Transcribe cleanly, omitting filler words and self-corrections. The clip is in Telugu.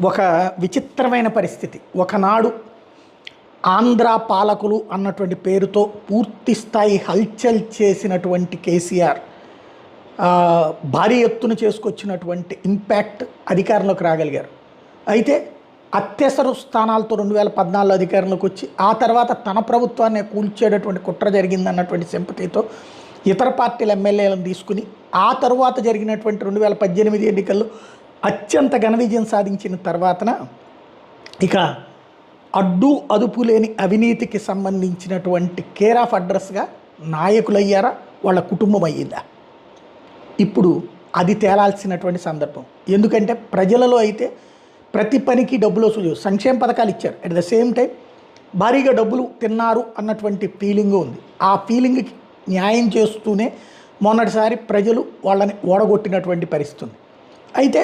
ఒక విచిత్రమైన పరిస్థితి. ఒకనాడు ఆంధ్ర పాలకులు అన్నటువంటి పేరుతో పూర్తి స్థాయి హల్చల్ చేసినటువంటి కేసీఆర్ భారీ ఎత్తున చేసుకొచ్చినటువంటి ఇంపాక్ట్ అధికారంలోకి రాగలిగారు. అయితే అత్యవసర స్థానాలతో 2014 అధికారంలోకి వచ్చి ఆ తర్వాత తన ప్రభుత్వాన్ని కూల్చేటటువంటి కుట్ర జరిగిందన్నటువంటి సింపతితో ఇతర పార్టీల ఎమ్మెల్యేలను తీసుకుని ఆ తర్వాత జరిగినటువంటి 2018 ఎన్నికల్లో అత్యంత ఘన విజయం సాధించిన తర్వాతన ఇక అడ్డు అదుపు లేని అవినీతికి సంబంధించినటువంటి కేర్ ఆఫ్ అడ్రస్గా నాయకులయ్యారా, వాళ్ళ కుటుంబం అయ్యిందా? ఇప్పుడు అది తేలాల్సినటువంటి సందర్భం. ఎందుకంటే ప్రజలలో అయితే ప్రతి పనికి డబ్బులు వసూలు, సంక్షేమ పథకాలు ఇచ్చారు, అట్ ద సేమ్ టైం భారీగా డబ్బులు తిన్నారు అన్నటువంటి ఫీలింగ్ ఉంది. ఆ ఫీలింగ్కి న్యాయం చేస్తూనే మొన్నటిసారి ప్రజలు వాళ్ళని ఓడగొట్టినటువంటి పరిస్థితి ఉంది. అయితే